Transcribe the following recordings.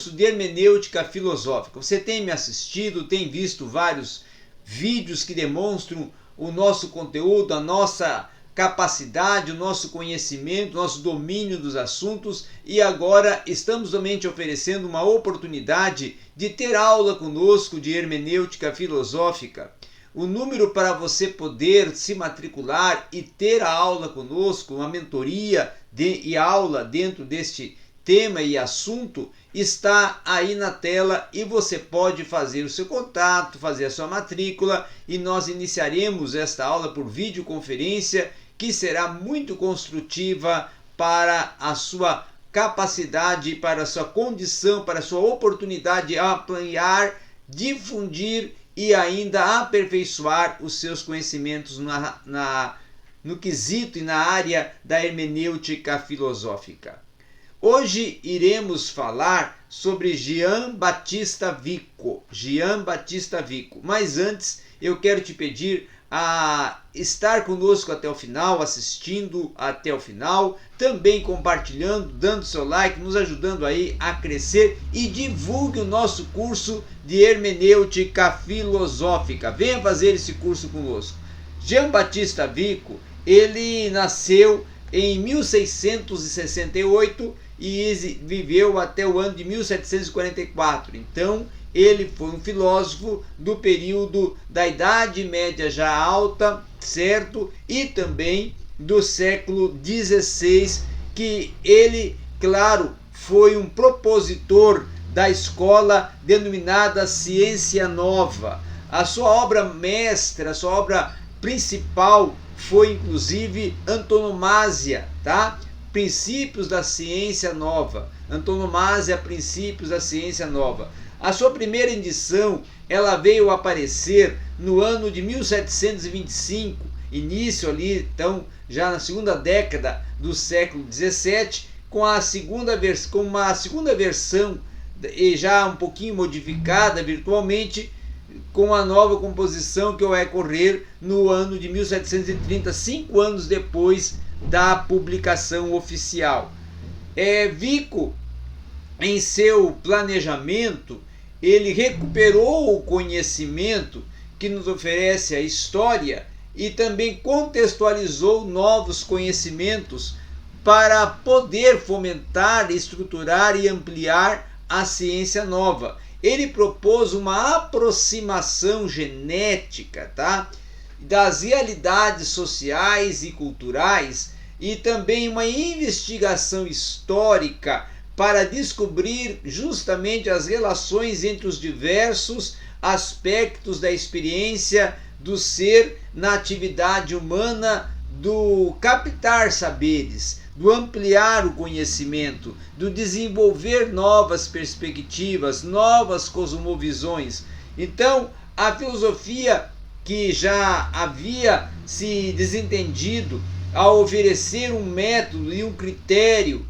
de hermenêutica filosófica. Você tem me assistido, tem visto vários vídeos que demonstram o nosso conteúdo, a nossa capacidade, o nosso conhecimento, o nosso domínio dos assuntos, e agora estamos somente oferecendo uma oportunidade de ter aula conosco de hermenêutica filosófica. O número para você poder se matricular e ter a aula conosco, uma mentoria e aula dentro deste tema e assunto, está aí na tela e você pode fazer o seu contato, fazer a sua matrícula, e nós iniciaremos esta aula por videoconferência, que será muito construtiva para a sua capacidade, para a sua condição, para a sua oportunidade de ampliar, difundir e ainda aperfeiçoar os seus conhecimentos no quesito e na área da hermenêutica filosófica. Hoje iremos falar sobre Jean Baptista Vico. Mas antes eu quero te pedir a estar conosco até o final, assistindo até o final, também compartilhando, dando seu like, nos ajudando aí a crescer, e divulgue o nosso curso de hermenêutica filosófica. Venha fazer esse curso conosco. Jean Baptista Vico, ele nasceu em 1668 e viveu até o ano de 1744. Então, ele foi um filósofo do período da Idade Média já alta, certo? E também do século XVI, que ele, claro, foi um propositor da escola denominada Ciência Nova. A sua obra mestra, a sua obra principal foi inclusive Antonomasia, tá? Princípios da Ciência Nova. Antonomasia, Princípios da Ciência Nova. A sua primeira edição, ela veio aparecer no ano de 1725, início ali, então, já na segunda década do século XVII, com uma segunda versão, e já um pouquinho modificada virtualmente, com a nova composição que vai ocorrer no ano de 1730, 5 anos depois da publicação oficial. Vico, em seu planejamento, ele recuperou o conhecimento que nos oferece a história e também contextualizou novos conhecimentos para poder fomentar, estruturar e ampliar a ciência nova. Ele propôs uma aproximação genética, tá, das realidades sociais e culturais, e também uma investigação histórica para descobrir justamente as relações entre os diversos aspectos da experiência do ser na atividade humana, do captar saberes, do ampliar o conhecimento, do desenvolver novas perspectivas, novas cosmovisões. Então, a filosofia, que já havia se desentendido ao oferecer um método e um critério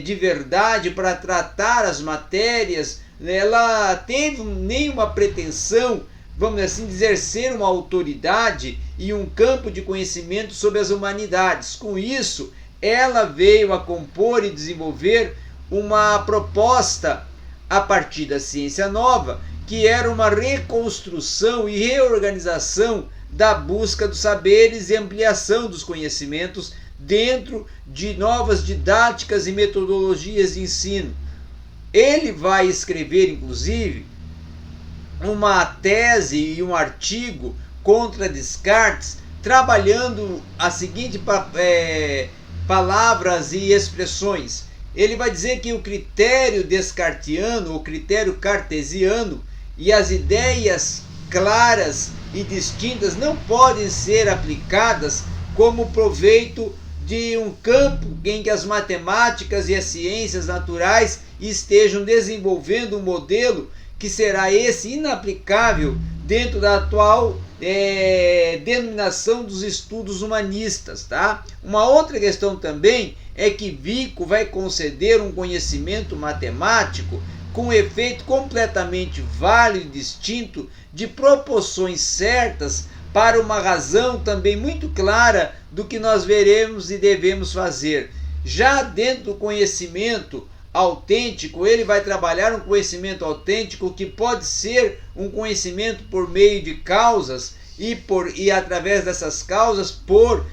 de verdade para tratar as matérias, ela teve nenhuma pretensão, vamos assim dizer, ser uma autoridade e um campo de conhecimento sobre as humanidades. Com isso, ela veio a compor e desenvolver uma proposta a partir da ciência nova, que era uma reconstrução e reorganização da busca dos saberes e ampliação dos conhecimentos dentro de novas didáticas e metodologias de ensino. Ele vai escrever, inclusive, uma tese e um artigo contra Descartes, trabalhando a seguinte palavras e expressões. Ele vai dizer que o critério descartiano, o critério cartesiano, e as ideias claras e distintas não podem ser aplicadas como proveito de um campo em que as matemáticas e as ciências naturais estejam desenvolvendo um modelo que será esse inaplicável dentro da atual denominação dos estudos humanistas, tá? Uma outra questão também é que Vico vai conceder um conhecimento matemático com efeito completamente válido e distinto, de proporções certas, para uma razão também muito clara do que nós veremos e devemos fazer. Já dentro do conhecimento autêntico, ele vai trabalhar um conhecimento autêntico que pode ser um conhecimento por meio de causas e através dessas causas por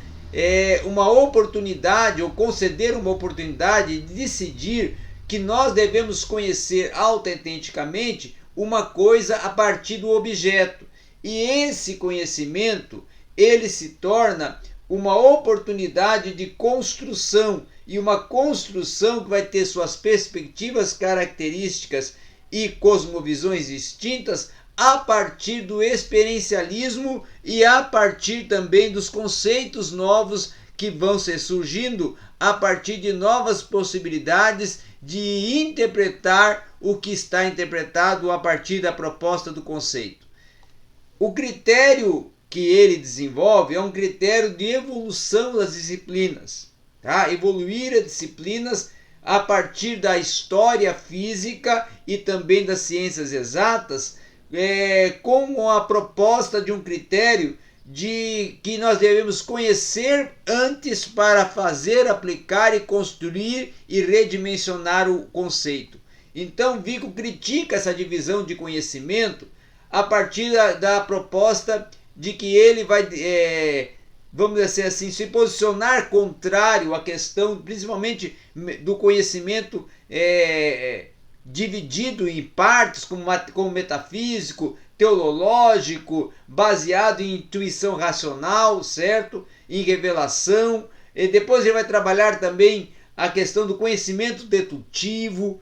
uma oportunidade ou conceder uma oportunidade de decidir que nós devemos conhecer autenticamente uma coisa a partir do objeto. E esse conhecimento, ele se torna uma oportunidade de construção, e uma construção que vai ter suas perspectivas, características e cosmovisões distintas a partir do experiencialismo e a partir também dos conceitos novos que vão ser surgindo a partir de novas possibilidades de interpretar o que está interpretado a partir da proposta do conceito. O critério que ele desenvolve é um critério de evolução das disciplinas. Tá? Evoluir as disciplinas a partir da história física e também das ciências exatas, com a proposta de um critério de que nós devemos conhecer antes para fazer, aplicar e construir e redimensionar o conceito. Então, Vico critica essa divisão de conhecimento a partir da proposta de que ele vai, vamos dizer assim, se posicionar contrário à questão, principalmente do conhecimento dividido em partes, como metafísico, teológico, baseado em intuição racional, certo? Em revelação. E depois ele vai trabalhar também a questão do conhecimento dedutivo,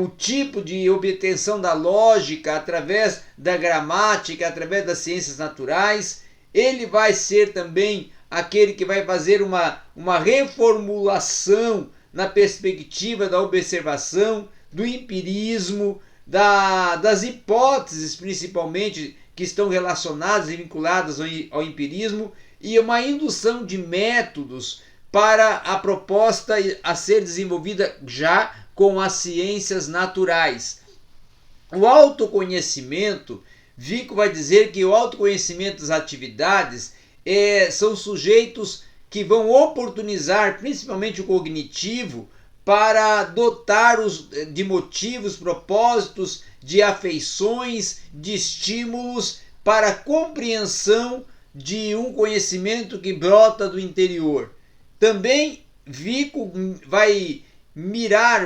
o tipo de obtenção da lógica através da gramática, através das ciências naturais. Ele vai ser também aquele que vai fazer uma reformulação na perspectiva da observação, do empirismo, das hipóteses principalmente que estão relacionadas e vinculadas ao empirismo, e uma indução de métodos para a proposta a ser desenvolvida já com as ciências naturais. O autoconhecimento, Vico vai dizer que o autoconhecimento das atividades são sujeitos que vão oportunizar, principalmente o cognitivo, para dotar de motivos, propósitos, de afeições, de estímulos para a compreensão de um conhecimento que brota do interior. Também Vico vai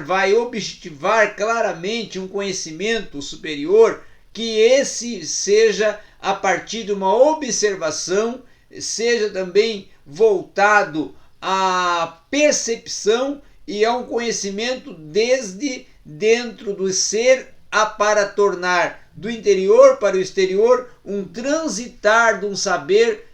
vai objetivar claramente um conhecimento superior, que esse seja a partir de uma observação, seja também voltado à percepção e a um conhecimento desde dentro do ser para tornar do interior para o exterior um transitar de um saber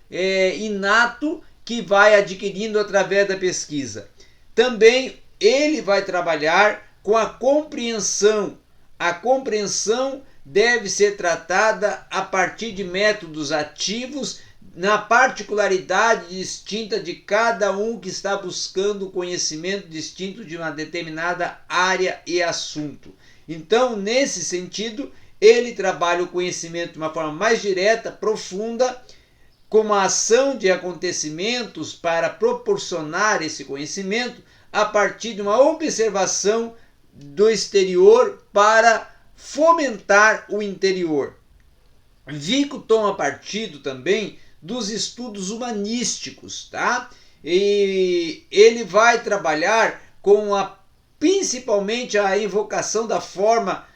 inato que vai adquirindo através da pesquisa. Também ele vai trabalhar com a compreensão. A compreensão deve ser tratada a partir de métodos ativos, na particularidade distinta de cada um que está buscando conhecimento distinto de uma determinada área e assunto. Então, nesse sentido, ele trabalha o conhecimento de uma forma mais direta, profunda, com uma ação de acontecimentos para proporcionar esse conhecimento a partir de uma observação do exterior para fomentar o interior. Vico toma partido também dos estudos humanísticos, tá? E ele vai trabalhar com principalmente a invocação da forma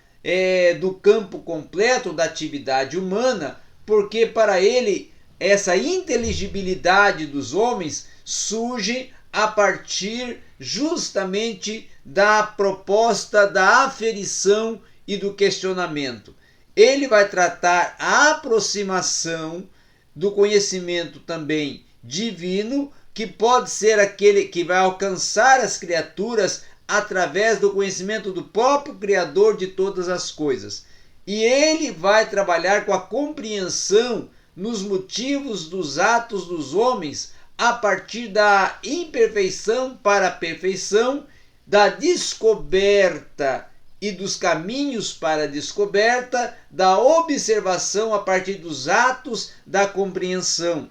do campo completo da atividade humana, porque para ele essa inteligibilidade dos homens surge a partir justamente da proposta da aferição e do questionamento. Ele vai tratar a aproximação do conhecimento também divino, que pode ser aquele que vai alcançar as criaturas através do conhecimento do próprio Criador de todas as coisas. E ele vai trabalhar com a compreensão nos motivos dos atos dos homens a partir da imperfeição para a perfeição, da descoberta e dos caminhos para a descoberta, da observação a partir dos atos da compreensão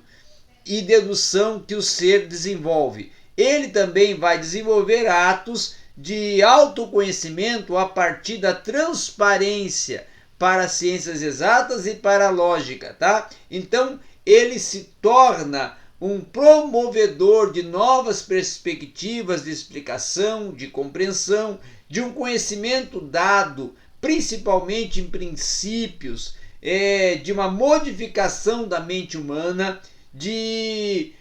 e dedução que o ser desenvolve. Ele também vai desenvolver atos de autoconhecimento a partir da transparência para as ciências exatas e para a lógica, tá? Então, ele se torna um promovedor de novas perspectivas de explicação, de compreensão, de um conhecimento dado, principalmente em princípios, de uma modificação da mente humana, de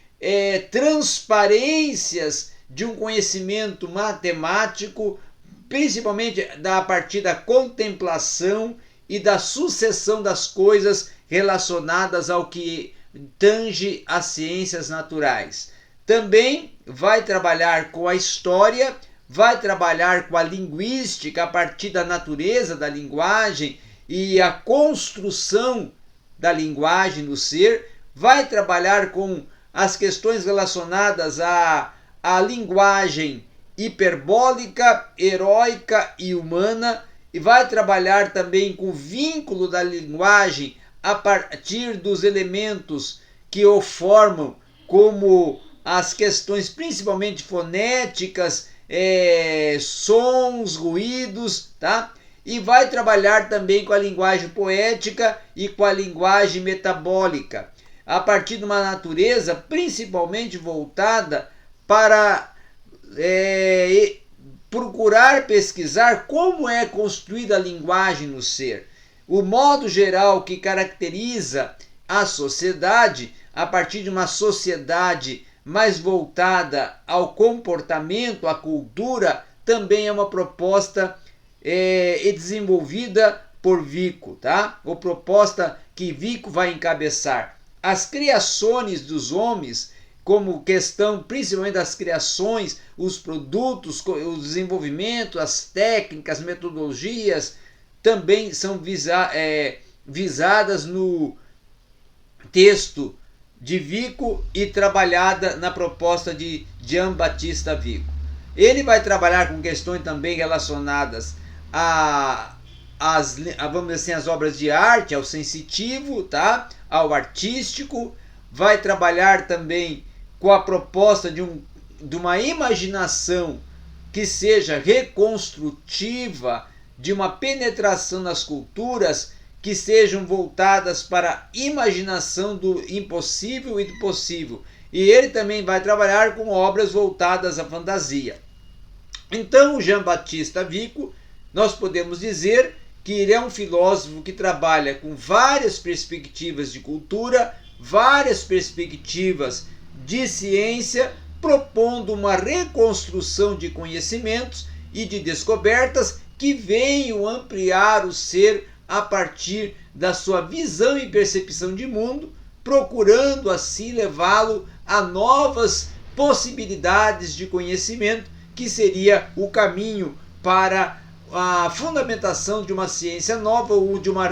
transparências de um conhecimento matemático, principalmente a partir da contemplação e da sucessão das coisas relacionadas ao que tange as ciências naturais. Também vai trabalhar com a história, vai trabalhar com a linguística a partir da natureza da linguagem e a construção da linguagem no ser, vai trabalhar com as questões relacionadas à linguagem hiperbólica, heróica e humana, e vai trabalhar também com o vínculo da linguagem a partir dos elementos que o formam, como as questões principalmente fonéticas, sons, ruídos, tá? E vai trabalhar também com a linguagem poética e com a linguagem metabólica, a partir de uma natureza principalmente voltada para procurar pesquisar como é construída a linguagem no ser. O modo geral que caracteriza a sociedade, a partir de uma sociedade mais voltada ao comportamento, à cultura, também é uma proposta desenvolvida por Vico, tá? Ou proposta que Vico vai encabeçar. As criações dos homens, como questão principalmente das criações, os produtos, o desenvolvimento, as técnicas, metodologias, também são visadas no texto de Vico e trabalhada na proposta de Jean Baptiste Vico. Ele vai trabalhar com questões também relacionadas vamos dizer assim, as obras de arte, ao sensitivo, tá? Ao artístico. Vai trabalhar também com a proposta de uma imaginação que seja reconstrutiva, de uma penetração nas culturas que sejam voltadas para a imaginação do impossível e do possível. E ele também vai trabalhar com obras voltadas à fantasia. Então, o Jean Baptiste Vico, nós podemos dizer que ele é um filósofo que trabalha com várias perspectivas de cultura, várias perspectivas de ciência, propondo uma reconstrução de conhecimentos e de descobertas que venham ampliar o ser a partir da sua visão e percepção de mundo, procurando assim levá-lo a novas possibilidades de conhecimento, que seria o caminho para a fundamentação de uma ciência nova ou de uma